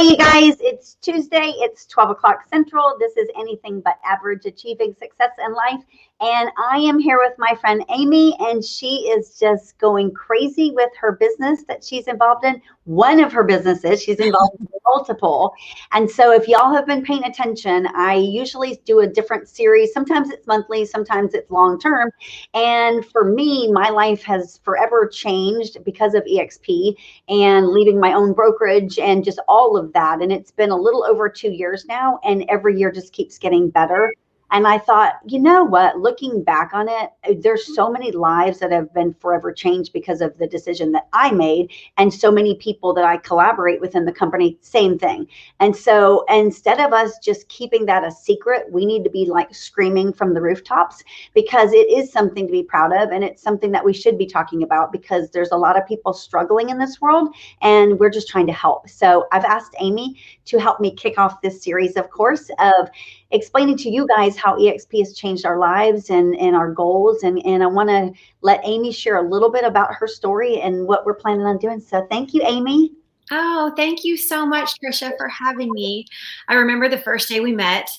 Hey, you guys, it's Tuesday. It's 12 o'clock Central. This is Anything But Average Achieving Success in Life. And I am here with my friend Amy, and she is just going crazy with her business that she's involved in. One of her businesses, she's involved in multiple. And so if y'all have been paying attention, I usually do a different series. Sometimes it's monthly, sometimes it's long term. And for me, my life has forever changed because of EXP and leaving my own brokerage and just all of that. And it's been a little over 2 years now, and every year just keeps getting better. And I thought, you know what, looking back on it, there's so many lives that have been forever changed because of the decision that I made, and so many people that I collaborate with in the company, same thing. And so instead of us just keeping that a secret, we need to be like screaming from the rooftops, because it is something to be proud of. And it's something that we should be talking about, because there's a lot of people struggling in this world, and we're just trying to help. So I've asked Amy to help me kick off this series, of course, of explaining to you guys how EXP has changed our lives and our goals. And I want to let Amy share a little bit about her story and what we're planning on doing. So thank you, Amy. Oh, thank you so much, Tricia, for having me. I remember the first day we met,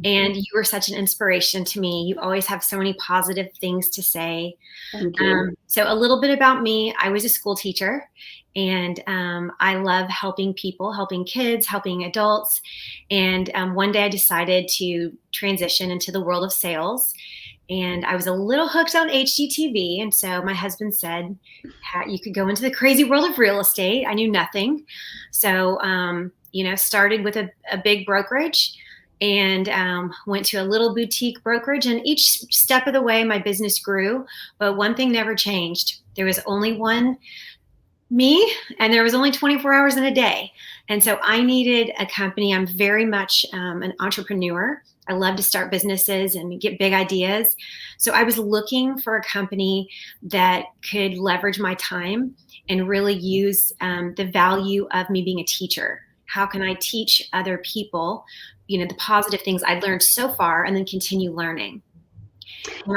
and you were such an inspiration to me. You always have so many positive things to say. Thank you. So a little bit about me. I was a school teacher, and I love helping people, helping kids, helping adults. And one day I decided to transition into the world of sales. And I was a little hooked on HGTV. And so my husband said, you could go into the crazy world of real estate. I knew nothing. So, started with a big brokerage and went to a little boutique brokerage. And each step of the way, my business grew. But one thing never changed. There was only one me, and there was only 24 hours in a day. And so I needed a company. I'm very much an entrepreneur. I love to start businesses and get big ideas. So I was looking for a company that could leverage my time and really use the value of me being a teacher. How can I teach other people, the positive things I learned so far, and then continue learning?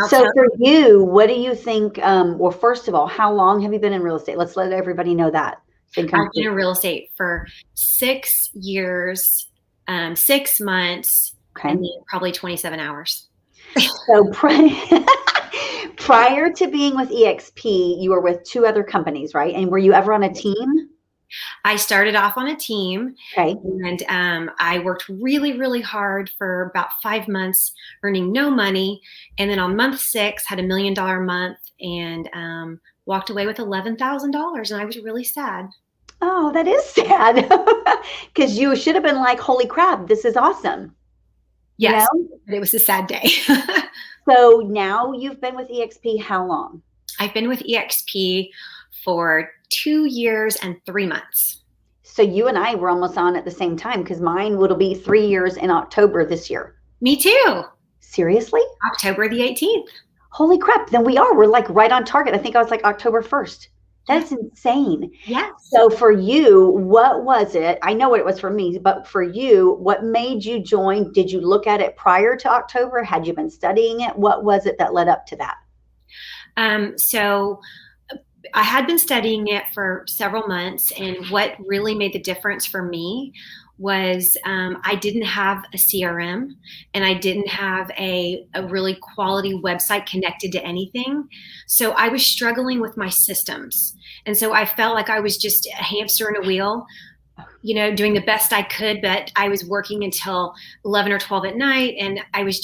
So for you, what do you think? Well, first of all, how long have you been in real estate? Let's let everybody know that. I've been in real estate for 6 years, 6 months, and then probably 27 hours. So prior to being with EXP, you were with 2 other companies, right? And were you ever on a team? I started off on a team, and I worked really, really hard for about 5 months, earning no money. And then on month 6, had $1 million month, and walked away with $11,000. And I was really sad. Oh, that is sad, because you should have been like, holy crap, this is awesome. Yes, but it was a sad day. So now you've been with EXP how long? I've been with EXP for 2 years and 3 months. So you and I were almost on at the same time, because mine will be 3 years in October this year. Me too. Seriously? October the 18th. Holy crap. Then we're like right on target. I think I was like October 1st. That's insane. Yes. So for you, what was it? I know what it was for me, but for you, what made you join? Did you look at it prior to October? Had you been studying it? What was it that led up to that? So I had been studying it for several months, and what really made the difference for me was I didn't have a CRM, and I didn't have a really quality website connected to anything. So I was struggling with my systems. And so I felt like I was just a hamster in a wheel, doing the best I could, but I was working until 11 or 12 at night, and I was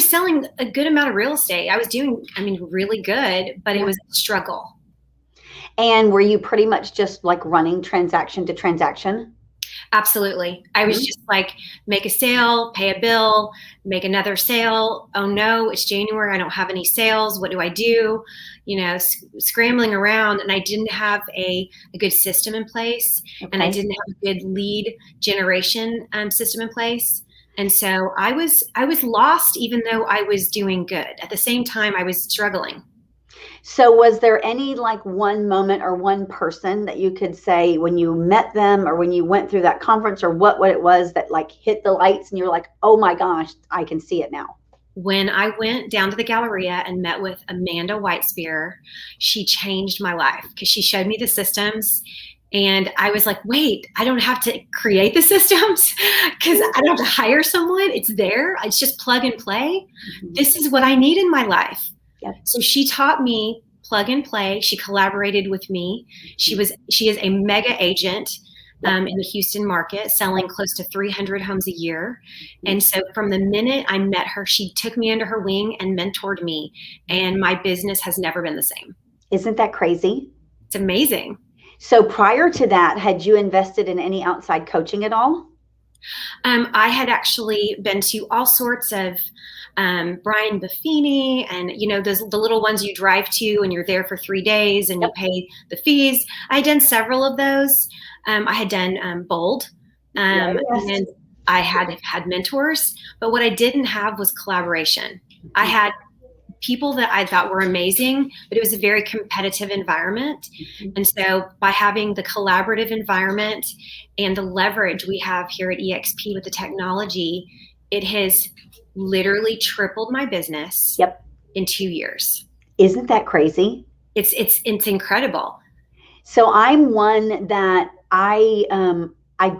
selling a good amount of real estate. I was doing, really good, but it was a struggle. And were you pretty much just like running transaction to transaction? Absolutely. I was just like, make a sale, pay a bill, make another sale. Oh no, it's January. I don't have any sales. What do I do? Scrambling around, and I didn't have a good system in place, and I didn't have a good lead generation system in place. And so I was lost, even though I was doing good. At the same time, I was struggling. So was there any like one moment or one person that you could say when you met them or when you went through that conference, or what it was that like hit the lights and you're like, oh my gosh, I can see it now? When I went down to the Galleria and met with Amanda Whitespear, she changed my life, because she showed me the systems, And I was like, wait, I don't have to create the systems because I don't have to hire someone. It's there. It's just plug and play. This is what I need in my life. Yep. So she taught me plug and play. She collaborated with me. She is a mega agent in the Houston market, selling close to 300 homes a year. And so from the minute I met her, she took me under her wing and mentored me. And my business has never been the same. Isn't that crazy? It's amazing. So prior to that, had you invested in any outside coaching at all? I had actually been to all sorts of Brian Buffini and, the little ones you drive to and you're there for 3 days and you pay the fees. I had done several of those. I had done Bold and I had mentors, but what I didn't have was collaboration. I had people that I thought were amazing, but it was a very competitive environment. And so by having the collaborative environment and the leverage we have here at EXP with the technology, it has literally tripled my business in 2 years. Isn't that crazy? It's incredible. So I'm one that I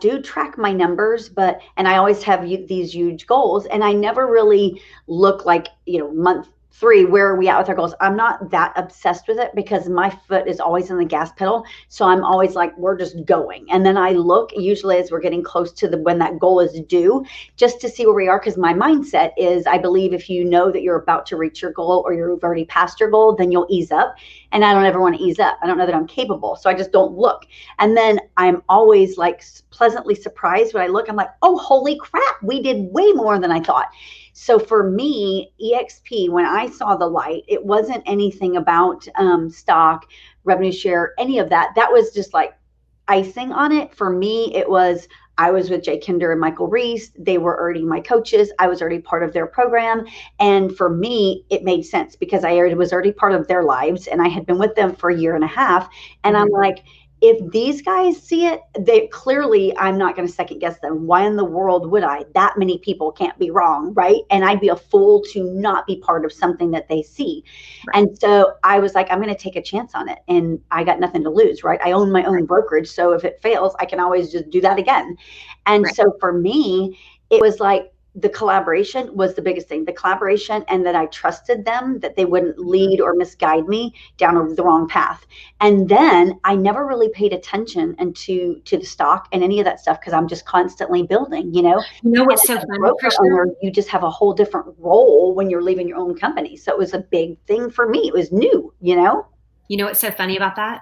do track my numbers, and I always have these huge goals, and I never really look like, month 3, where are we at with our goals? I'm not that obsessed with it because my foot is always on the gas pedal. So I'm always like, we're just going. And then I look usually as we're getting close to when that goal is due, just to see where we are. Because my mindset is, I believe if you know that you're about to reach your goal or you've already passed your goal, then you'll ease up. And I don't ever want to ease up. I don't know that I'm capable. So I just don't look. And then I'm always like pleasantly surprised when I look. I'm like, oh, holy crap, we did way more than I thought. So for me, EXP, when I saw the light, it wasn't anything about stock, revenue share, any of that. That was just like icing on it. For me, it was, I was with Jay Kinder and Michael Reese. They were already my coaches. I was already part of their program. And for me, it made sense because I was already part of their lives and I had been with them for 1.5 years. And I'm like, if these guys see it, they clearly, I'm not going to second guess them. Why in the world would I? That many people can't be wrong, right? And I'd be a fool to not be part of something that they see. Right. And so I was like, I'm going to take a chance on it. And I got nothing to lose, right? I own my own brokerage. So if it fails, I can always just do that again. And so for me, it was like, the collaboration was the biggest thing, the collaboration, and that I trusted them, that they wouldn't lead or misguide me down the wrong path. And then I never really paid attention to the stock and any of that stuff because I'm just constantly building, You know what's so funny, you just have a whole different role when you're leaving your own company. So it was a big thing for me. It was new, You know what's so funny about that?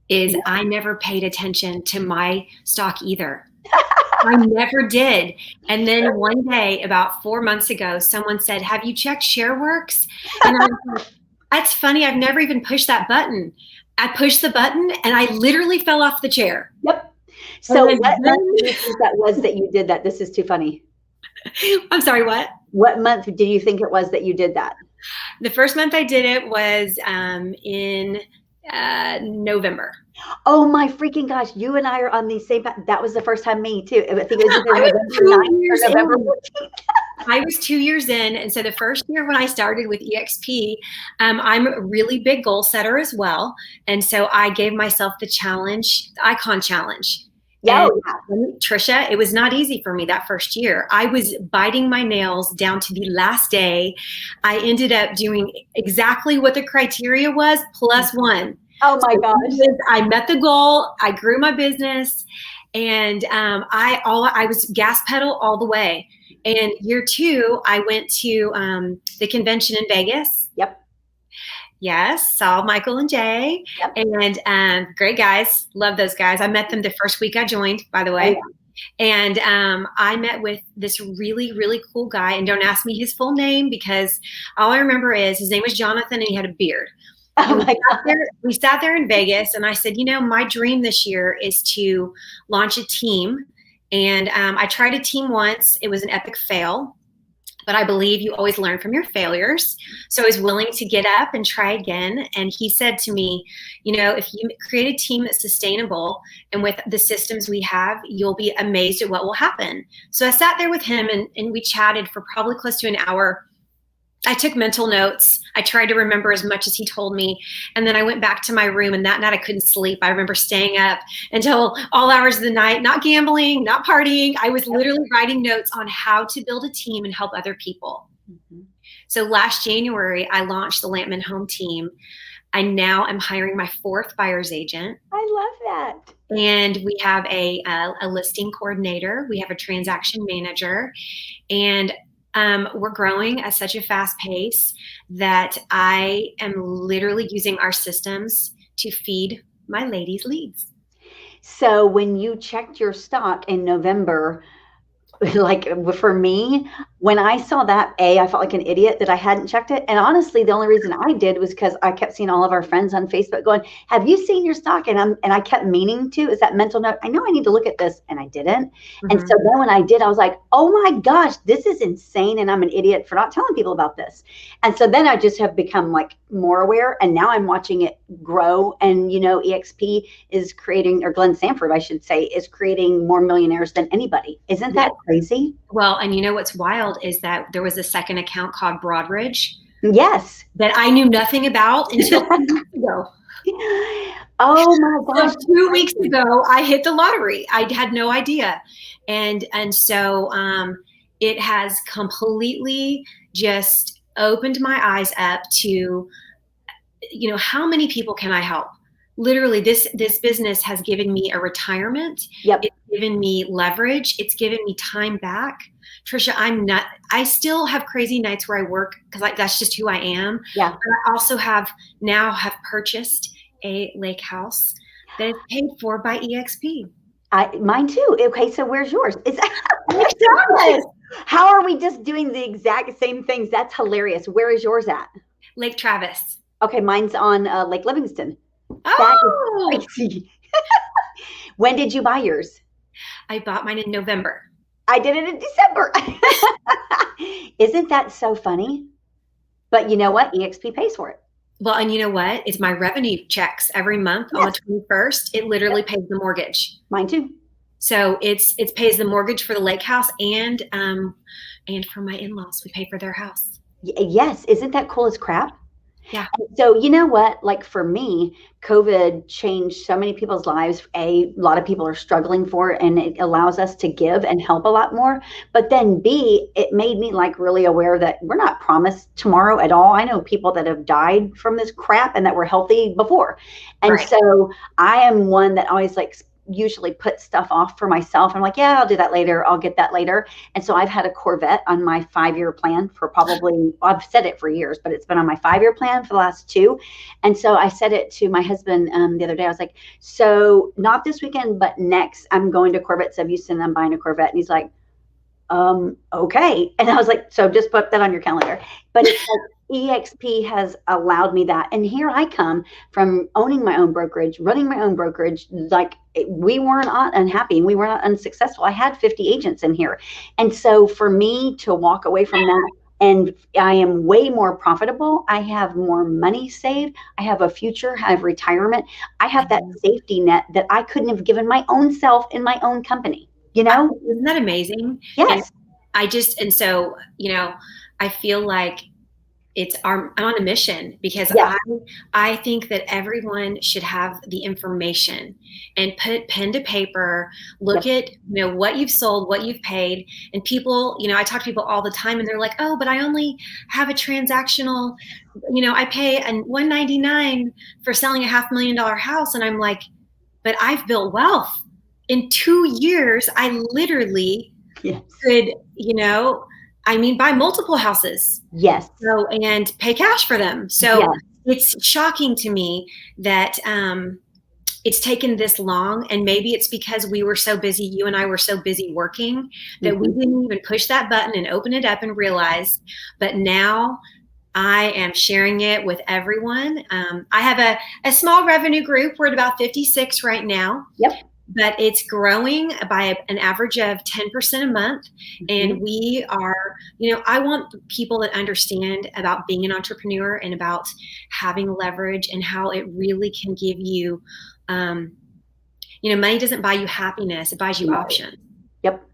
Is I never paid attention to my stock either. I never did. And then one day, about 4 months ago, someone said, have you checked ShareWorks? And I was like, that's funny. I've never even pushed that button. I pushed the button and I literally fell off the chair. Yep. So what month did you think that was that you did that? This is too funny. I'm sorry, what? What month do you think it was that you did that? The first month I did it was in November. Oh my freaking gosh, you and I are on the same path. That was the first time me too. I think it was either November 9th or November 14th. I was 2 years in. And so the first year when I started with EXP, I'm a really big goal setter as well. And so I gave myself the challenge, the icon challenge. Yeah. Tricia, it was not easy for me that first year. I was biting my nails down to the last day. I ended up doing exactly what the criteria was, +1. Oh my gosh. I met the goal. I grew my business, and I was gas pedal all the way. And year 2, I went to the convention in Vegas. Yep. Yes, saw Michael and Jay, and great guys. Love those guys. I met them the first week I joined, by the way. Oh, yeah. And I met with this really, really cool guy. And don't ask me his full name because all I remember is his name was Jonathan and he had a beard. Oh my God. We sat there in Vegas and I said, my dream this year is to launch a team. And I tried a team once. It was an epic fail. But I believe you always learn from your failures. So I was willing to get up and try again. And he said to me, if you create a team that's sustainable and with the systems we have, you'll be amazed at what will happen. So I sat there with him and we chatted for probably close to an hour. I took mental notes. I tried to remember as much as he told me. And then I went back to my room, and that night I couldn't sleep. I remember staying up until all hours of the night, not gambling, not partying. I was literally writing notes on how to build a team and help other people. Mm-hmm. So last January, I launched the Lampman Home Team. I now am hiring my 4th buyer's agent. I love that. And we have a listing coordinator. We have a transaction manager. And we're growing at such a fast pace that I am literally using our systems to feed my ladies' leads. So when you checked your stock in November, like for me, when I saw that, I felt like an idiot that I hadn't checked it. And honestly, the only reason I did was because I kept seeing all of our friends on Facebook going, "Have you seen your stock?" And I kept meaning to. Is that mental note? I know I need to look at this, and I didn't. Mm-hmm. And so then when I did, I was like, "Oh my gosh, this is insane!" And I'm an idiot for not telling people about this. And so then I just have become like more aware, and now I'm watching it grow. And EXP is creating, or Glenn Sanford, I should say, is creating more millionaires than anybody. Isn't that crazy? Well, and what's wild is that there was a second account called Broadridge. Yes. That I knew nothing about until 2 weeks ago. Oh my gosh. So 2 weeks ago, I hit the lottery. I had no idea. And so it has completely just opened my eyes up to, how many people can I help? Literally, this business has given me a retirement. Yep. It's given me leverage. It's given me time back. Tricia, I still have crazy nights where I work because that's just who I am. Yeah. But I also have purchased a lake house that is paid for by EXP. Mine too. Okay, so where's yours? How are we just doing the exact same things? That's hilarious. Where is yours at? Lake Travis. Okay, mine's on Lake Livingston. Oh! That is crazy. When did you buy yours? I bought mine in November. I did it in December. Isn't that so funny? But you know what? EXP pays for it. Well, and you know what? It's my revenue checks every month on the 21st. It literally pays the mortgage. Mine too. So it pays the mortgage for the lake house and for my in-laws. We pay for their house. Yes. Isn't that cool as crap? Yeah. So you know what? Like for me, COVID changed so many people's lives. A lot of people are struggling for it, and it allows us to give and help a lot more. But then B, it made me like really aware that we're not promised tomorrow at all. I know people that have died from this crap and that were healthy before. And so I am one that always usually put stuff off for myself. I'm like, yeah, I'll do that later. I'll get that later. And so I've had a Corvette on my 5-year plan for I've said it for years, but it's been on my 5-year plan for the last 2. And so I said it to my husband the other day. I was like, so not this weekend, but next I'm going to Corvettes of Houston. I'm buying a Corvette. And he's like, okay. And I was like, so just put that on your calendar. But it's like, EXP has allowed me that. And here I come from owning my own brokerage, running my own brokerage. Like we weren't unhappy and we were not unsuccessful. I had 50 agents in here. And so for me to walk away from that, and I am way more profitable. I have more money saved. I have a future. I have retirement. I have that safety net that I couldn't have given my own self in my own company. Isn't that amazing? Yes. And so, I feel like I'm on a mission because I think that everyone should have the information and put pen to paper, look at, what you've sold, what you've paid. And people, I talk to people all the time and they're like, oh, but I only have a transactional, I pay a $199 for selling a $500,000 house. And I'm like, but I've built wealth. In 2 years, I literally could, buy multiple houses. Yes. So, and pay cash for them. So it's shocking to me that it's taken this long. And maybe it's because we were so busy, you and I were so busy working that we didn't even push that button and open it up and realize. But now I am sharing it with everyone. I have a small revenue group. We're at about 56 right now. Yep. But it's growing by an average of 10% a month. And we are, I want people that understand about being an entrepreneur and about having leverage and how it really can give you, money doesn't buy you happiness. It buys you options. Yep.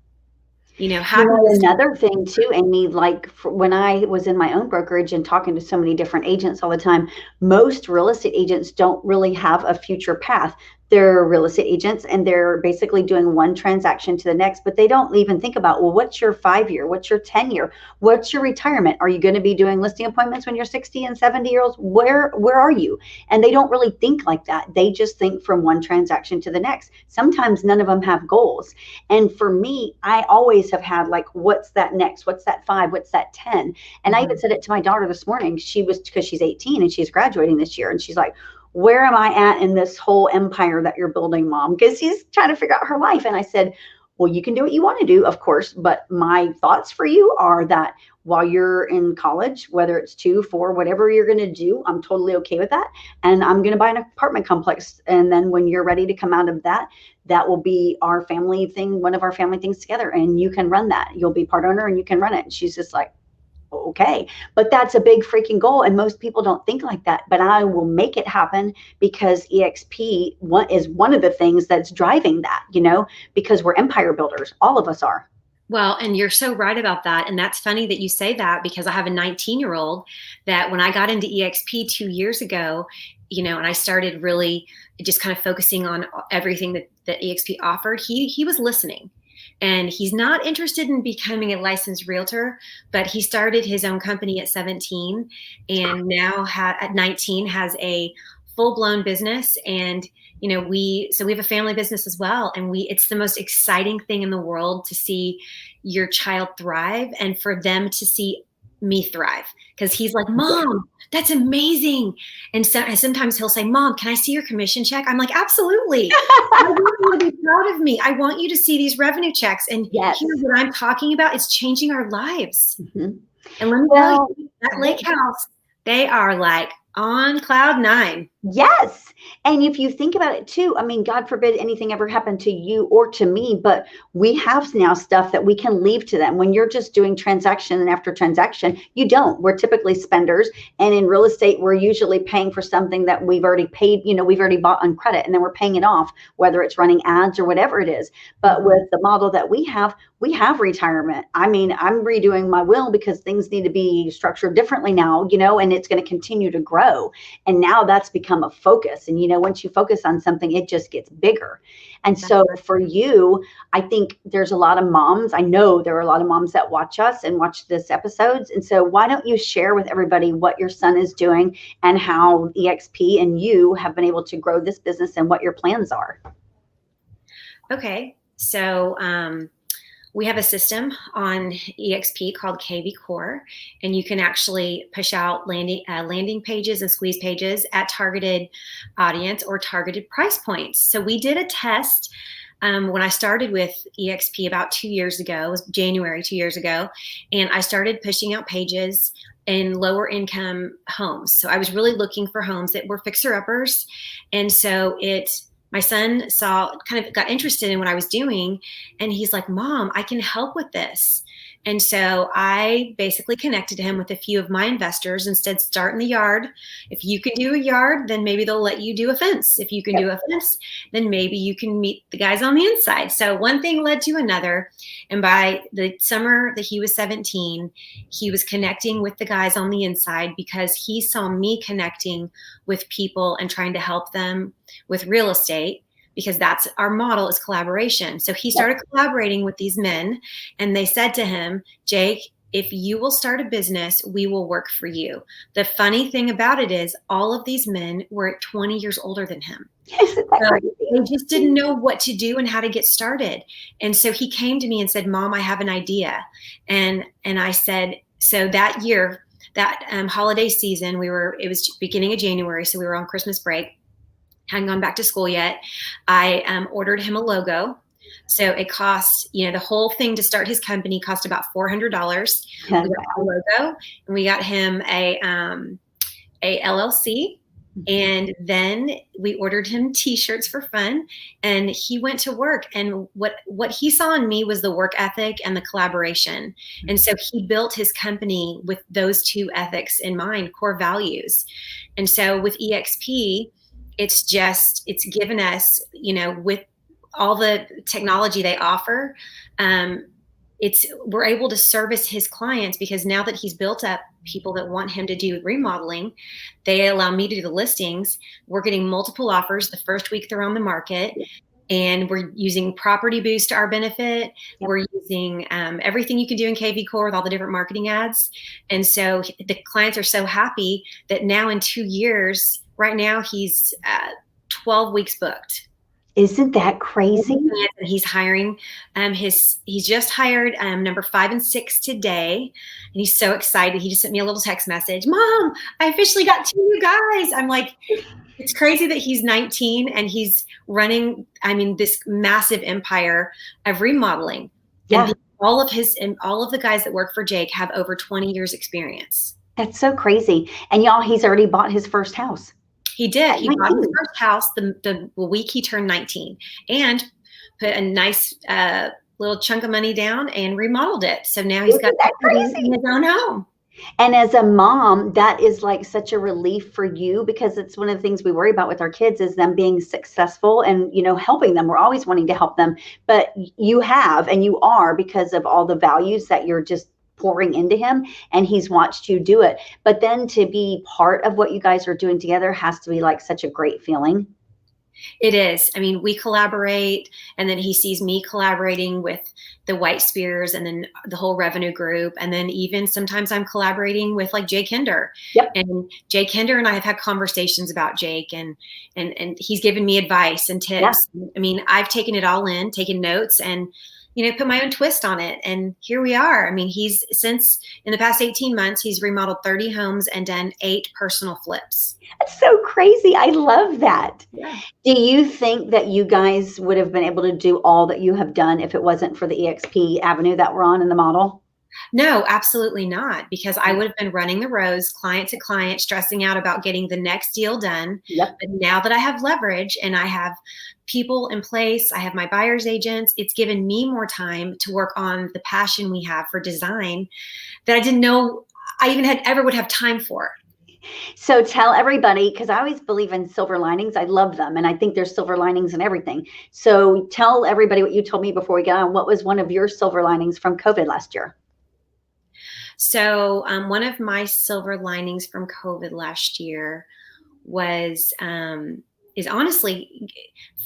How do you Another thing too, Amy, like when I was in my own brokerage and talking to so many different agents all the time, most real estate agents don't really have a future path. They're real estate agents and they're basically doing one transaction to the next, but they don't even think about, well, what's your 5 year? What's your 10 year? What's your retirement? Are you going to be doing listing appointments when you're 60 and 70 years old? Where are you? And they don't really think like that. They just think from one transaction to the next. Sometimes none of them have goals. And for me, I always have had like, what's that next? What's that 5? What's that 10? And I even said it to my daughter this morning. Because she's 18 and she's graduating this year. And she's like, where am I at in this whole empire that you're building, Mom? Because she's trying to figure out her life. And I said, well, you can do what you want to do, of course. But my thoughts for you are that while you're in college, whether it's 2, 4, whatever you're going to do, I'm totally okay with that. And I'm going to buy an apartment complex. And then when you're ready to come out of that, that will be our family thing, one of our family things together. And you can run that. You'll be part owner and you can run it. And she's just like, okay, but that's a big freaking goal. And most people don't think like that, but I will make it happen because EXP is one of the things that's driving that, because we're empire builders. All of us are. Well, and you're so right about that. And that's funny that you say that because I have a 19-year-old that when I got into EXP 2 years ago, and I started really just kind of focusing on everything that EXP offered, he was listening. And he's not interested in becoming a licensed realtor, but he started his own company at 17 and now at 19 has a full-blown business. And we have a family business as well. And it's the most exciting thing in the world to see your child thrive and for them to see me thrive. Because he's like, Mom, that's amazing. And so sometimes he'll say, Mom, can I see your commission check? I'm like, absolutely. I want you to be proud of me. I want you to see these revenue checks. And yes. Here's what I'm talking about. It's changing our lives. Mm-hmm. And let me tell you, that lake house, they are like on cloud 9. Yes. And if you think about it too, I mean, God forbid anything ever happened to you or to me, but we have now stuff that we can leave to them. When you're just doing transaction and after transaction, you don't. We're typically spenders. And in real estate, we're usually paying for something that we've already paid, we've already bought on credit, and then we're paying it off, whether it's running ads or whatever it is. But with the model that we have retirement. I mean, I'm redoing my will because things need to be structured differently now, and it's going to continue to grow. And now that's become a focus. And, once you focus on something, it just gets bigger. And so for you, I think there's a lot of moms. I know there are a lot of moms that watch us and watch this episodes. And so why don't you share with everybody what your son is doing and how EXP and you have been able to grow this business and what your plans are? Okay. So, we have a system on EXP called KV Core, and you can actually push out landing pages and squeeze pages at targeted audience or targeted price points. So we did a test when I started with EXP about 2 years ago. It was January 2 years ago, and I started pushing out pages in lower income homes. So I was really looking for homes that were fixer-uppers, and so my son kind of got interested in what I was doing, and he's like, Mom, I can help with this. And so I basically connected him with a few of my investors and said, start in the yard. If you can do a yard, then maybe they'll let you do a fence. If you can do a fence, then maybe you can meet the guys on the inside. So one thing led to another. And by the summer that he was 17, he was connecting with the guys on the inside because he saw me connecting with people and trying to help them with real estate, because that's our model, is collaboration. So he started collaborating with these men, and they said to him, Jake, if you will start a business, we will work for you. The funny thing about it is all of these men were 20 years older than him. Yes, so they just didn't know what to do and how to get started. And so he came to me and said, Mom, I have an idea. And I said, so that year, that holiday season, it was beginning of January, so we were on Christmas break. Hadn't gone back to school yet. I ordered him a logo. So it cost, the whole thing to start his company cost about $400. We got a logo, and we got him a LLC. And then we ordered him T-shirts for fun, and he went to work. And what he saw in me was the work ethic and the collaboration. And so he built his company with those two ethics in mind, core values. And so with EXP, it's given us, with all the technology they offer, we're able to service his clients, because now that he's built up people that want him to do remodeling, they allow me to do the listings. We're getting multiple offers the first week they're on the market. And we're using Property Boost to our benefit. Yep. We're using everything you can do in KV Core with all the different marketing ads. And so the clients are so happy that now in 2 years, right now he's 12 weeks booked. Isn't that crazy? And he's hiring he's just hired number 5 and 6 today. And he's so excited. He just sent me a little text message. Mom, I officially got 2 new guys. I'm like, it's crazy that he's 19 and he's running, this massive empire of remodeling. Yeah. And all of the guys that work for Jake have over 20 years experience. That's so crazy. And y'all, he's already bought his first house. He did. He bought his first house the week he turned 19 and put a nice little chunk of money down and remodeled it. So now he's got his own home. And as a mom, that is like such a relief for you, because it's one of the things we worry about with our kids is them being successful and, helping them. We're always wanting to help them, but you have, and you are, because of all the values that you're just pouring into him, and he's watched you do it. But then to be part of what you guys are doing together has to be like such a great feeling. It is. We collaborate, and then he sees me collaborating with the White Spears and then the whole revenue group. And then even sometimes I'm collaborating with like Jake Hinder. Yep. And Jake Hinder and I have had conversations about Jake, and he's given me advice and tips. Yeah. I've taken it all in, taken notes, and put my own twist on it. And here we are. He's, since in the past 18 months, he's remodeled 30 homes and done 8 personal flips. That's so crazy. I love that. Yeah. Do you think that you guys would have been able to do all that you have done if it wasn't for the EXP avenue that we're on in the model? No, absolutely not. Because I would have been running the rows, client to client, stressing out about getting the next deal done. Yep. But now that I have leverage and I have people in place, I have my buyer's agents, it's given me more time to work on the passion we have for design that I didn't know I even ever would have time for. So tell everybody, because I always believe in silver linings. I love them. And I think there's silver linings in everything. So tell everybody what you told me before we got on. What was one of your silver linings from COVID last year? So one of my silver linings from COVID last year is honestly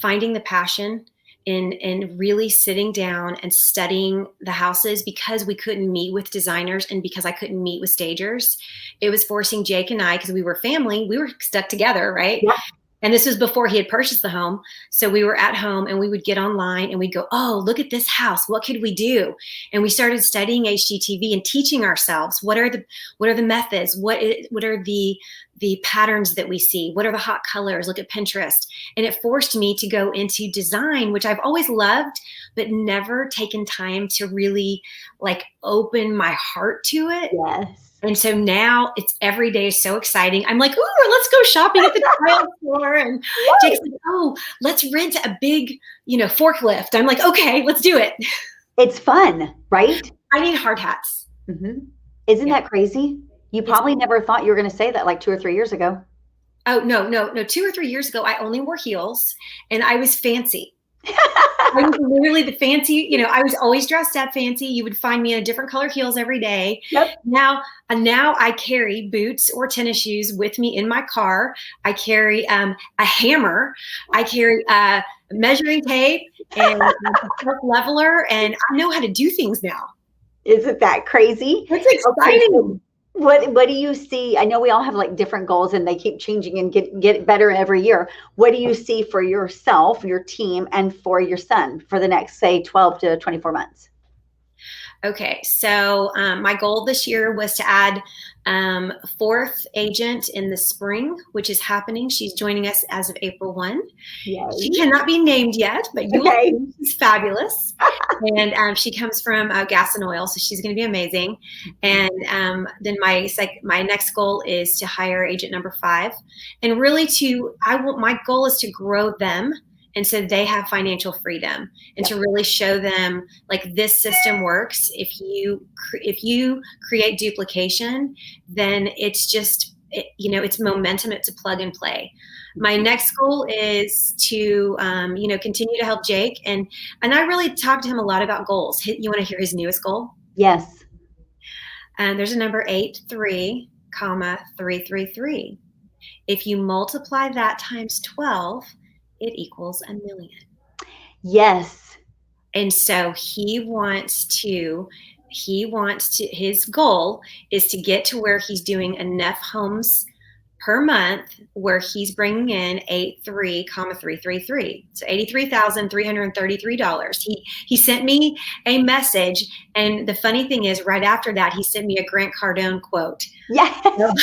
finding the passion in really sitting down and studying the houses, because we couldn't meet with designers and because I couldn't meet with stagers. It was forcing Jake and I, because we were family, we were stuck together, right? Yeah. And this was before he had purchased the home. So we were at home and we would get online and we'd go, oh, look at this house. What could we do? And we started studying HGTV and teaching ourselves what are the methods? What are the patterns that we see? What are the hot colors? Look at Pinterest. And it forced me to go into design, which I've always loved, but never taken time to really like open my heart to it. Yes. And so now it's every day is so exciting. I'm like, ooh, let's go shopping at the tile store. And Jake's like, oh, let's rent a big, forklift. I'm like, okay, let's do it. It's fun, right? I need hard hats. Mm-hmm. Isn't that crazy? You probably never thought you were going to say that like 2 or 3 years ago. Oh, no. 2 or 3 years ago, I only wore heels and I was fancy. I was literally the fancy, I was always dressed up fancy. You would find me in a different color heels every day. Yep. Now I carry boots or tennis shoes with me in my car. I carry a hammer. I carry measuring tape and a stroke leveler, and I know how to do things now. Isn't that crazy? It's exciting. Okay. What do you see? I know we all have like different goals and they keep changing and get better every year. What do you see for yourself, your team, and for your son for the next, say, 12 to 24 months? Okay, so my goal this year was to add a 4th agent in the spring, which is happening. She's joining us as of April 1. Yay. She cannot be named yet, but you will see she's fabulous. And she comes from gas and oil, so she's going to be amazing. And then my next goal is to hire agent number 5, and really my goal is to grow them. And so they have financial freedom, and to really show them like this system works. If you create duplication, then it's just, it's momentum. It's a plug and play. My next goal is to, continue to help Jake. And I really talked to him a lot about goals. You want to hear his newest goal? Yes. And there's a number 83, comma 333. If you multiply that times 12, it equals 1,000,000. Yes. And so his goal is to get to where he's doing enough homes per month where he's bringing in 83,333. So $83,333. He sent me a message, and the funny thing is, right after that, he sent me a Grant Cardone quote. Yes. And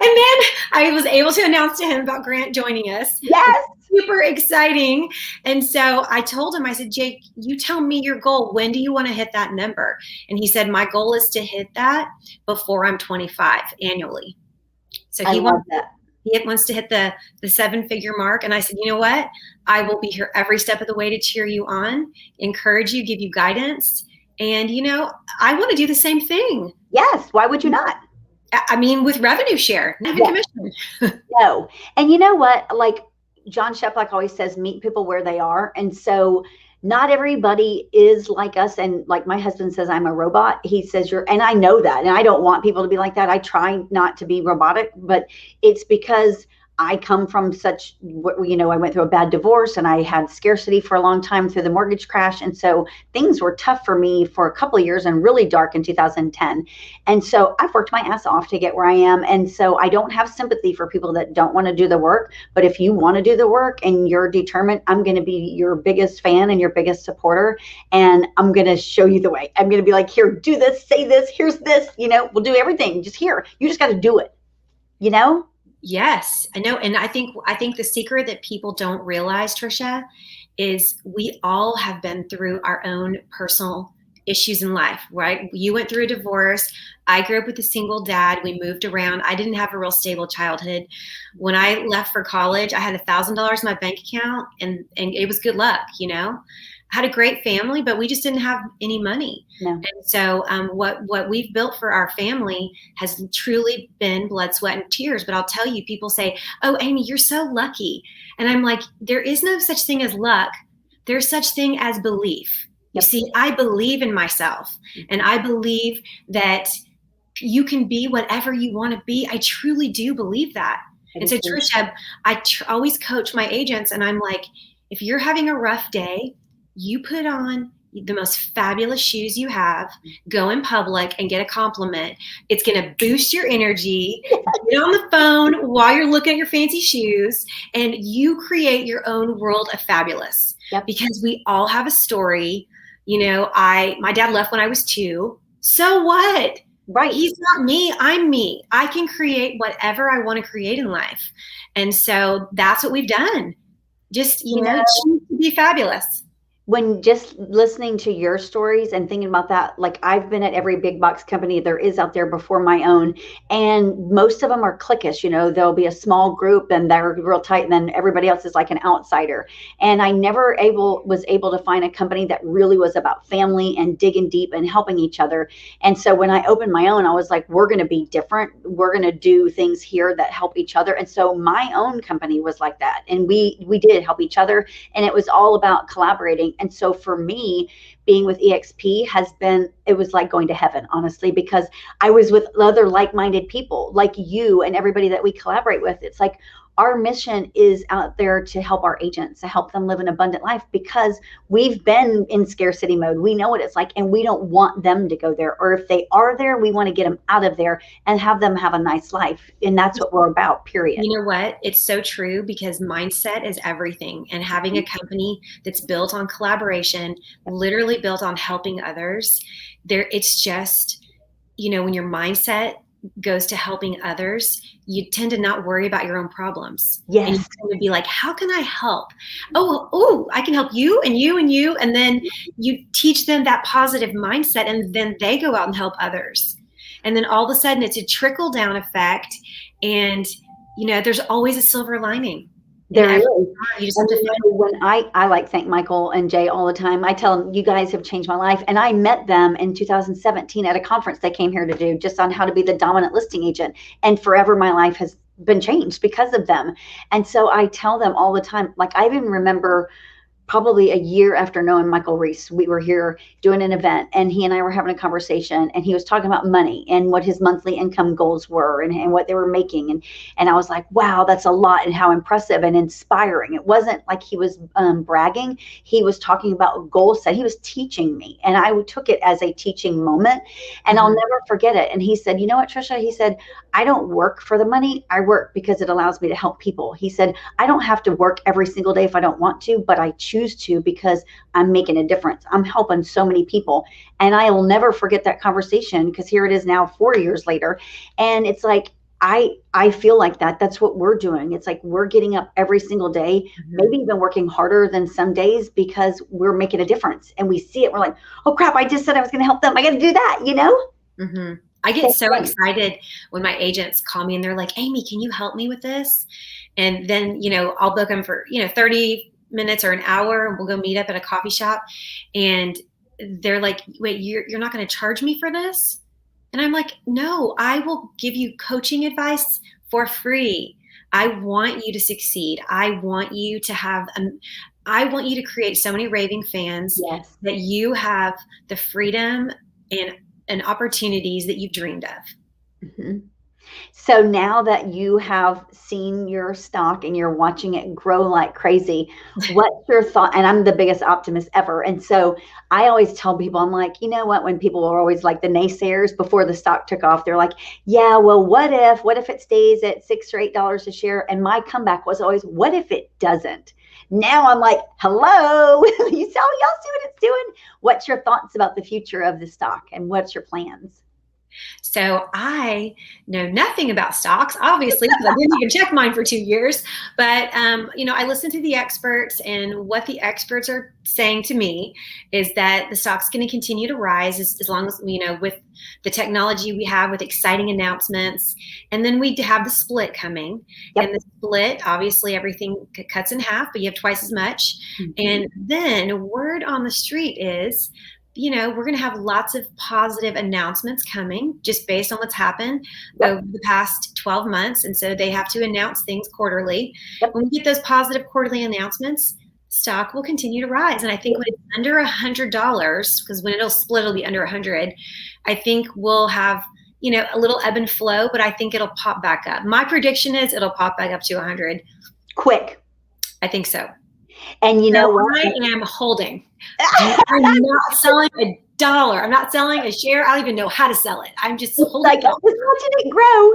then I was able to announce to him about Grant joining us. Yes. Super exciting. And so I told him, I said, Jake, you tell me your goal. When do you want to hit that number? And he said, my goal is to hit that before I'm 25 annually. So he wants to hit the 7-figure mark. And I said, you know what? I will be here every step of the way to cheer you on, encourage you, give you guidance. And, I want to do the same thing. Yes. Why would you not? I mean, with revenue share, not even commission. No. And you know what? Like John Sheplack always says, meet people where they are. And so not everybody is like us. And like my husband says, I'm a robot. He says and I know that. And I don't want people to be like that. I try not to be robotic, but it's because I come from I went through a bad divorce and I had scarcity for a long time through the mortgage crash. And so things were tough for me for a couple of years and really dark in 2010. And so I've worked my ass off to get where I am. And so I don't have sympathy for people that don't want to do the work. But if you want to do the work and you're determined, I'm going to be your biggest fan and your biggest supporter. And I'm going to show you the way. I'm going to be like, here, do this, say this, here's this, we'll do everything. Just here. You just got to do it, Yes, I know. And I think the secret that people don't realize, Tricia, is we all have been through our own personal issues in life, right? You went through a divorce. I grew up with a single dad. We moved around. I didn't have a real stable childhood. When I left for college, I had $1,000 in my bank account and it was good luck, I had a great family, but we just didn't have any money. No. And so what we've built for our family has truly been blood, sweat, and tears. But I'll tell you, people say, oh, Amy, you're so lucky. And I'm like, there is no such thing as luck. There's such thing as belief. You see, I believe in myself, and I believe that you can be whatever you want to be. I truly do believe that. And so, Tricia, I always coach my agents, and I'm like, if you're having a rough day, you put on the most fabulous shoes you have, go in public and get a compliment. It's going to boost your energy. Get on the phone while you're looking at your fancy shoes, and you create your own world of fabulous. Yep. Because we all have a story. My dad left when I was 2. So what? Right. He's not me. I'm me. I can create whatever I want to create in life. And so that's what we've done. Just, choose to be fabulous. When just listening to your stories and thinking about that, like I've been at every big box company there is out there before my own, and most of them are cliquish. There'll be a small group and they're real tight, and then everybody else is like an outsider. And I never was able to find a company that really was about family and digging deep and helping each other. And so when I opened my own, I was like, we're going to be different. We're going to do things here that help each other. And so my own company was like that, and we did help each other, and it was all about collaborating. And so for me, being with EXP it was like going to heaven, honestly, because I was with other like-minded people like you and everybody that we collaborate with. It's like our mission is out there to help our agents, to help them live an abundant life, because we've been in scarcity mode. We know what it's like, and we don't want them to go there. Or if they are there, we want to get them out of there and have them have a nice life. And that's what we're about, period. You know what? It's so true, because mindset is everything. And having a company that's built on collaboration, literally built on helping others, it's just, when your mindset goes to helping others, you tend to not worry about your own problems. Yes. And you tend to be like, how can I help? Oh, I can help you and you and you. And then you teach them that positive mindset, and then they go out and help others. And then all of a sudden it's a trickle down effect. And, there's always a silver lining. There is. When I like thank Michael and Jay all the time. I tell them, you guys have changed my life. And I met them in 2017 at a conference they came here to do just on how to be the dominant listing agent. And forever my life has been changed because of them. And so I tell them all the time, like I even remember probably a year after knowing Michael Reese, we were here doing an event and he and I were having a conversation and he was talking about money and what his monthly income goals were and what they were making. And I was like, wow, that's a lot, and how impressive and inspiring. It wasn't like he was bragging. He was talking about goal set. He was teaching me, and I took it as a teaching moment, and I'll never forget it. And he said, you know what, Tricia? He said, I don't work for the money. I work because it allows me to help people. He said, I don't have to work every single day if I don't want to, but I choose to because I'm making a difference. I'm helping so many people. And I will never forget that conversation, because here it is now 4 years later. And it's like, I feel like that's what we're doing. It's like we're getting up every single day, maybe even working harder than some days, because we're making a difference and we see it. We're like, oh crap, I just said I was going to help them. I got to do that, you know? I get so excited when my agents call me and they're like, Amy, can you help me with this? And then, I'll book them for, 30 minutes or an hour, and we'll go meet up at a coffee shop. And they're like, wait, you're not going to charge me for this? And I'm like, no, I will give you coaching advice for free. I want you to succeed. I want you to have, I want you to create so many raving fans that you have the freedom and opportunities that you've dreamed of. So now that you have seen your stock and you're watching it grow like crazy, what's your thought? And I'm the biggest optimist ever. And so I always tell people, I'm like, you know what, when people are always like the naysayers before the stock took off, they're like, yeah, well, what if it stays at $6 or $8 a share? And my comeback was always, what if it doesn't? Now I'm like, hello, y'all see what it's doing? What's your thoughts about the future of the stock, and what's your plans? So I know nothing about stocks, obviously, because I didn't even check mine for 2 years. But, I listen to the experts, and what the experts are saying to me is that the stock's going to continue to rise as long as, with the technology we have, with exciting announcements. And then we have the split coming. And the split, obviously, everything cuts in half, but you have twice as much. And then word on the street is, we're going to have lots of positive announcements coming just based on what's happened over the past 12 months. And so they have to announce things quarterly. When we get those positive quarterly announcements, stock will continue to rise. And I think when it's under $100, because when it'll split, it'll be under 100, I think we'll have, a little ebb and flow, but I think it'll pop back up. My prediction is it'll pop back up to 100. Quick. I think so. And you know what? I am holding. I'm not selling $1. I'm not selling a share. I don't even know how to sell it. I'm just holding. Like, I'm just watching it grow.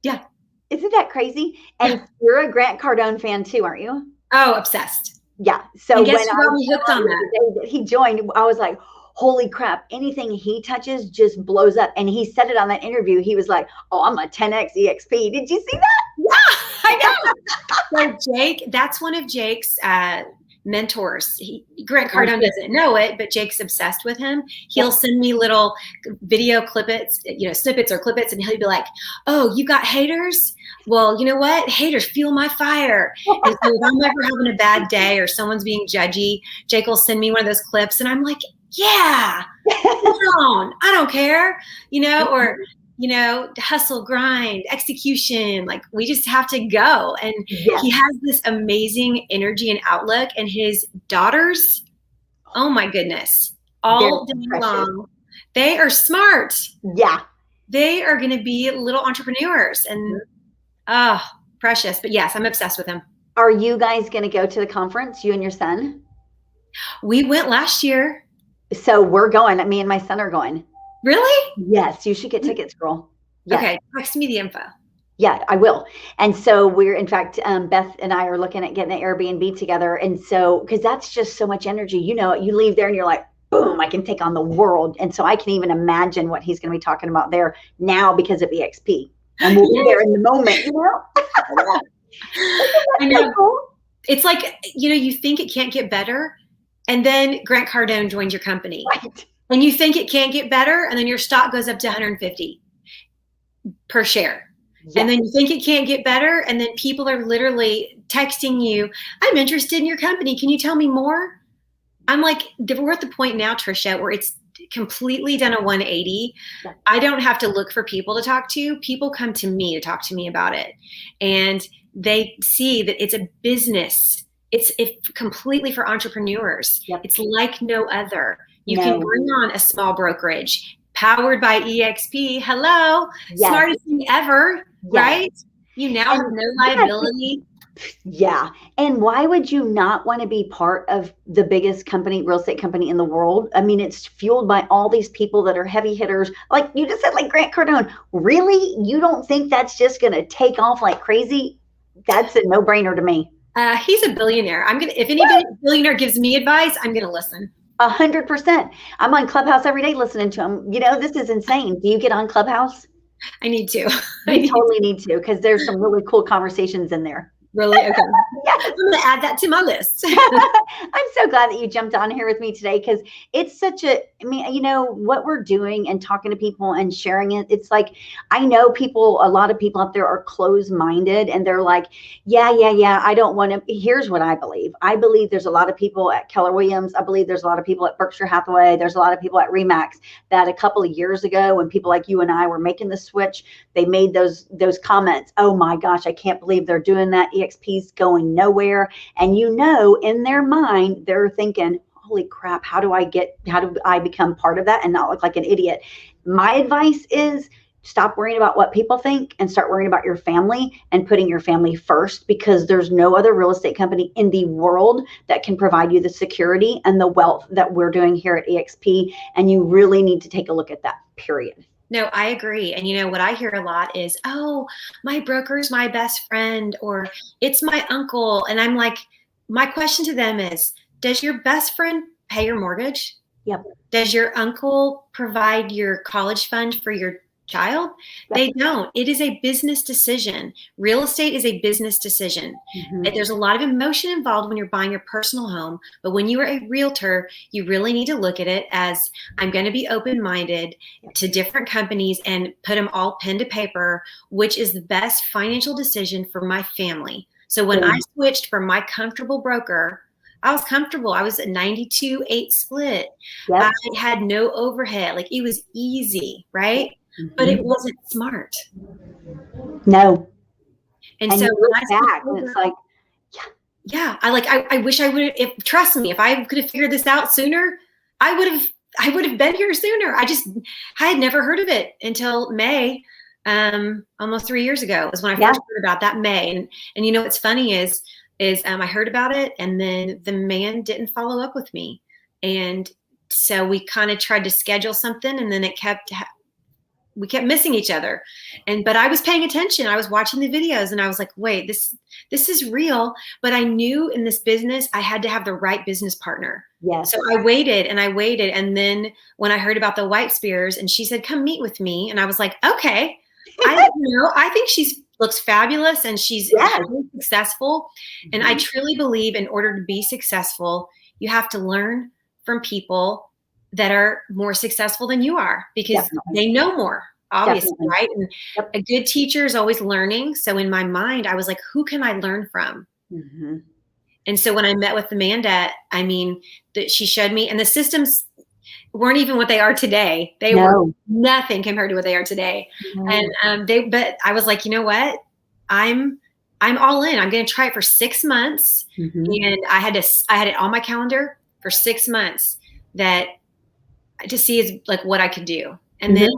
Yeah. Isn't that crazy? And you're a Grant Cardone fan too, aren't you? Oh, obsessed. Yeah. So when I got me hooked on that he joined, I was like, holy crap, anything he touches just blows up. And he said it on that interview. He was like, oh, I'm a 10X EXP. Did you see that? Yeah, I know. So Jake, that's one of Jake's mentors. Grant Cardone doesn't know it, but Jake's obsessed with him. He'll send me little video snippets or clippets, and he'll be like, oh, you got haters? Well, you know what? Haters fuel my fire. And so if I'm ever having a bad day or someone's being judgy, Jake will send me one of those clips, and I'm like, yeah, I don't care, or hustle, grind, execution. Like, we just have to go. And he has this amazing energy and outlook, and his daughters, oh my goodness, all day long, they are smart. Yeah. They are going to be little entrepreneurs, and precious. But yes, I'm obsessed with him. Are you guys going to go to the conference, you and your son? We went last year. So we're going. Me and my son are going. Really? Yes. You should get tickets, girl. Yes. Okay. Text me the info. Yeah, I will. And so in fact, Beth and I are looking at getting an Airbnb together. And so, because that's just so much energy, you leave there and you're like, boom, I can take on the world. And so I can even imagine what he's going to be talking about there now because of EXP. And we'll be there in the moment, I know. Cool? It's like, you think it can't get better. And then Grant Cardone joins your company. Right. And you think it can't get better. And then your stock goes up to 150 per share. Yes. And then you think it can't get better. And then people are literally texting you, I'm interested in your company. Can you tell me more? I'm like, we're at the point now, Tricia, where it's completely done a 180. I don't have to look for people to talk to. People come to me to talk to me about it. And they see that it's a business. It's completely for entrepreneurs. Yep. It's like no other. You can bring on a small brokerage powered by EXP. Hello, smartest thing ever, right? You now have no liability. Yeah. And why would you not want to be part of the biggest company, real estate company in the world? I mean, it's fueled by all these people that are heavy hitters. Like you just said, like Grant Cardone. Really? You don't think that's just going to take off like crazy? That's a no-brainer to me. He's a billionaire. If any billionaire gives me advice, I'm gonna listen. 100%. I'm on Clubhouse every day listening to him. This is insane. Do you get on Clubhouse? I need to. You totally need to, because there's some really cool conversations in there. Really? Okay. Yes. I'm going to add that to my list. I'm so glad that you jumped on here with me today, because it's such a, what we're doing and talking to people and sharing it. It's like, I know a lot of people out there are closed-minded and they're like, yeah, I don't want to. Here's what I believe. I believe there's a lot of people at Keller Williams. I believe there's a lot of people at Berkshire Hathaway. There's a lot of people at Remax that a couple of years ago, when people like you and I were making the switch, they made those comments. Oh my gosh, I can't believe they're doing that. EXP's going nowhere. And in their mind, they're thinking, holy crap, how do I become part of that and not look like an idiot? My advice is stop worrying about what people think and start worrying about your family and putting your family first, because there's no other real estate company in the world that can provide you the security and the wealth that we're doing here at EXP. And you really need to take a look at that, period. No, I agree. And what I hear a lot is, oh, my broker's my best friend, or it's my uncle. And I'm like, my question to them is, does your best friend pay your mortgage? Yep. Does your uncle provide your college fund for your child? Yep. They don't. It is a business decision. Real estate is a business decision. Mm-hmm. There's a lot of emotion involved when you're buying your personal home, but when you are a realtor, you really need to look at it as, I'm going to be open-minded to different companies and put them all pen to paper, which is the best financial decision for my family. So when I switched from my comfortable broker, I was comfortable. I was a 92-8 split. Yep. I had no overhead. Like, it was easy, right? Mm-hmm. But it wasn't smart. No. And so when it's like, I wish I would have, trust me, if I could have figured this out sooner, I would have been here sooner. I had never heard of it until May. Almost 3 years ago was when I first heard about that, May. And what's funny is I heard about it, and then the man didn't follow up with me. And so we kind of tried to schedule something, and then we kept missing each other. But I was paying attention. I was watching the videos, and I was like, wait, this is real. But I knew in this business, I had to have the right business partner. Yes. So I waited. And then when I heard about the White Spears, and she said, come meet with me. And I was like, okay, I think she looks fabulous, and she's really successful. And I truly believe in order to be successful, you have to learn from people that are more successful than you are, because they know more, obviously, right? And a good teacher is always learning. So in my mind, I was like, who can I learn from? Mm-hmm. And so when I met with Amanda, she showed me, and the systems weren't even what they are today. They were nothing compared to what they are today. And but I was like, you know what? I'm all in. I'm going to try it for 6 months. Mm-hmm. And I had it on my calendar for 6 months to see like what I could do. And then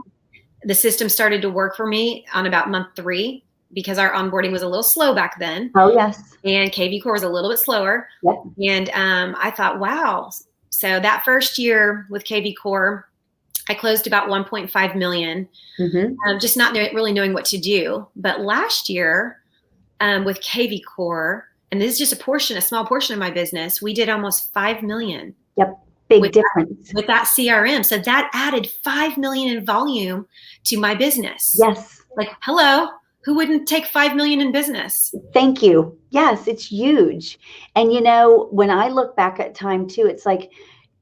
the system started to work for me on about month 3, because our onboarding was a little slow back then. Oh, yes. And KV Core was a little bit slower. Yep. And I thought, wow. So that first year with KV Core, I closed about 1.5 million, just not really knowing what to do. But last year with KV Core, and this is just a small portion of my business, we did almost 5 million. Yep. Big difference. With that CRM. So that added 5 million in volume to my business. Yes. Like, hello, who wouldn't take 5 million in business? Thank you. Yes, it's huge. And when I look back at time too, it's like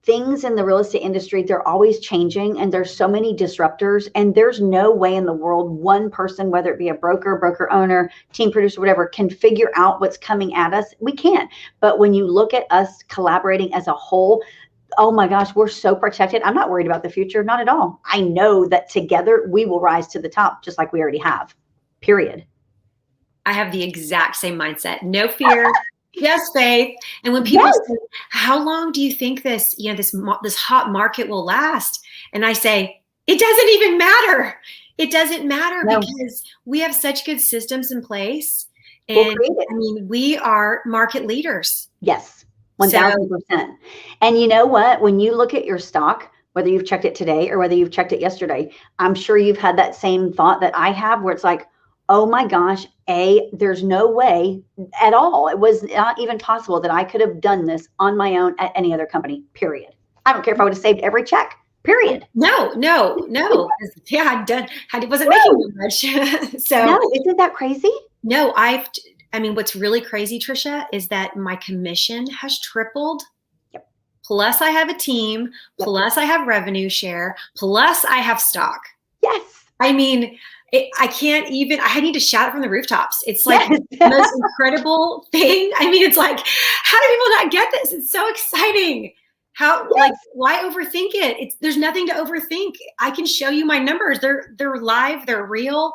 things in the real estate industry, they're always changing, and there's so many disruptors, and there's no way in the world one person, whether it be a broker owner, team producer, whatever, can figure out what's coming at us. We can't. But when you look at us collaborating as a whole, oh my gosh, we're so protected. I'm not worried about the future. Not at all. I know that together we will rise to the top just like we already have, period. I have the exact same mindset. No fear, just faith. And when people Yes. say, how long do you think this, this hot market will last? And I say, it doesn't even matter. It doesn't matter because we have such good systems in place. And I mean, we are market leaders. Yes, 1000%. And you know what? When you look at your stock, whether you've checked it today or whether you've checked it yesterday, I'm sure you've had that same thought that I have where it's like, oh my gosh, there's no way at all. It was not even possible that I could have done this on my own at any other company, period. I don't care if I would have saved every check, period. No. Yeah, I wasn't making that much. So no, isn't that crazy? No, I mean, what's really crazy, Tricia, is that my commission has tripled. Yep. Plus I have a team, plus I have revenue share, plus I have stock. Yes. I mean, I need to shout it from the rooftops. It's like the most incredible thing. I mean, it's like, how do people not get this? It's so exciting. Like, why overthink it? There's nothing to overthink. I can show you my numbers. They're live. They're real.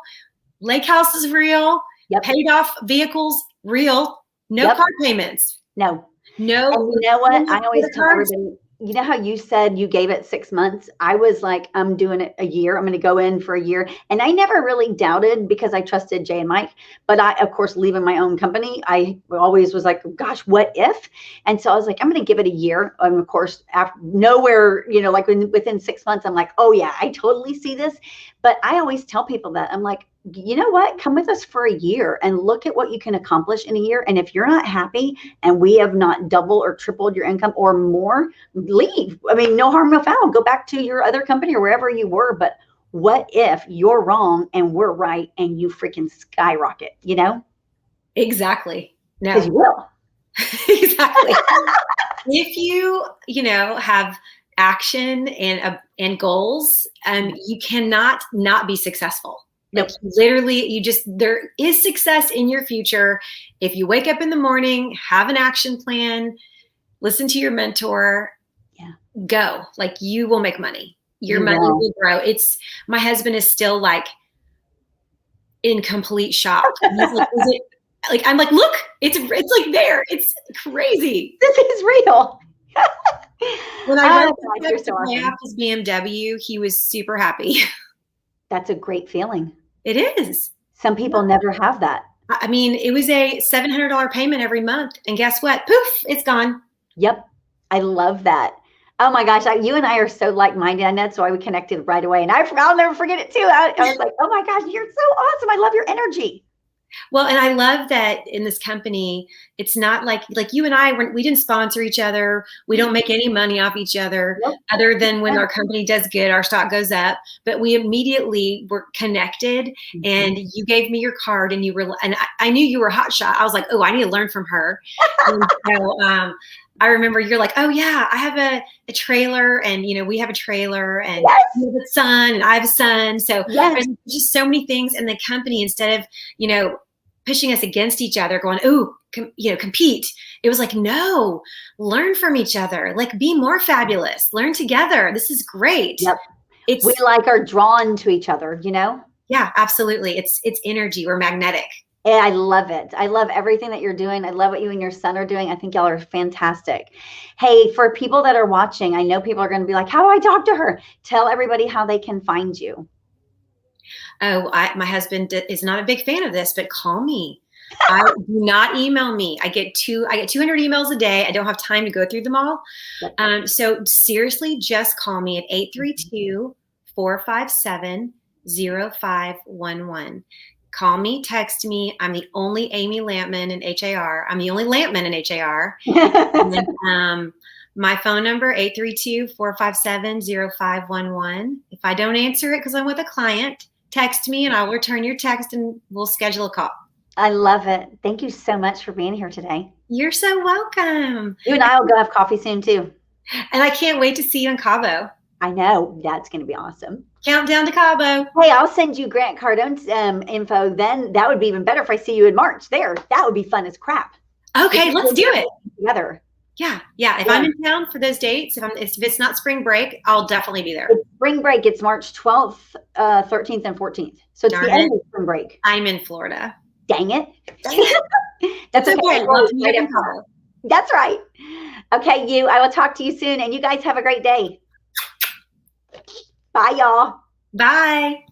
Lake house is real. Paid off vehicles, real. No car payments. No. And you know what? I always tell everybody, you know how you said you gave it 6 months? I was like, I'm doing it a year. I'm going to go in for a year. And I never really doubted because I trusted Jay and Mike. But I, of course, leaving my own company, I always was like, gosh, what if? And so I was like, I'm going to give it a year. And of course, nowhere, like within 6 months, I'm like, oh yeah, I totally see this. But I always tell people that I'm like, you know what? Come with us for a year and look at what you can accomplish in a year. And if you're not happy and we have not doubled or tripled your income or more, leave. I mean, no harm, no foul. Go back to your other company or wherever you were. But what if you're wrong and we're right and you freaking skyrocket, Exactly. No. Because you will. Exactly. If you, have action and goals, you cannot not be successful. Like literally, there is success in your future. If you wake up in the morning, have an action plan, listen to your mentor, go. Like you will make money. Your money will grow. My husband is still like in complete shock. He's like, is it like, I'm like, look, it's like there. It's crazy. This is real. When I went to pay off his BMW, he was super happy. That's a great feeling. It is. Some people never have that. I mean, it was a $700 payment every month. And guess what? Poof, it's gone. Yep. I love that. Oh my gosh. You and I are so like-minded. And that's why we connected right away. And I'll never forget it too. I was like, oh my gosh, you're so awesome. I love your energy. Well, and I love that in this company, it's not like you and I, we didn't sponsor each other. We don't make any money off each other other than when our company does good, our stock goes up. But we immediately were connected and you gave me your card and I knew you were a hot shot. I was like, oh, I need to learn from her. And so I remember you're like, oh yeah, I have a trailer and, we have a trailer and you have a son and I have a son. So there's just so many things in the company instead of, pushing us against each other going, oh, compete. It was like, no, learn from each other. Like be more fabulous. Learn together. This is great. Yep. We are drawn to each other, Yeah, absolutely. It's energy. We're magnetic. And I love it. I love everything that you're doing. I love what you and your son are doing. I think y'all are fantastic. Hey, for people that are watching, I know people are going to be like, how do I talk to her? Tell everybody how they can find you. Oh, my husband is not a big fan of this, but call me. Do not email me. I get 200 emails a day. I don't have time to go through them all. So seriously, just call me at 832-457-0511. Call me, text me. I'm the only Amy Lampman in HAR. I'm the only Lampman in HAR. And, my phone number, 832-457-0511. If I don't answer it because I'm with a client, text me and I'll return your text and we'll schedule a call. I love it. Thank you so much for being here today. You're so welcome. You and I will go have coffee soon too. And I can't wait to see you in Cabo. I know. That's going to be awesome. Countdown to Cabo. Hey, I'll send you Grant Cardone's info. Then that would be even better if I see you in March there. That would be fun as crap. Okay, let's do it together. Yeah. If I'm in town for those dates, if it's not spring break, I'll definitely be there. It's spring break. It's March 12th, 13th, and 14th. So it's Darn the end it. of spring break. I'm in Florida. Dang it. Dang it. That's okay. Okay. Love to meet up in Cabo. That's right. Okay, I will talk to you soon, and you guys have a great day. Bye, y'all. Bye.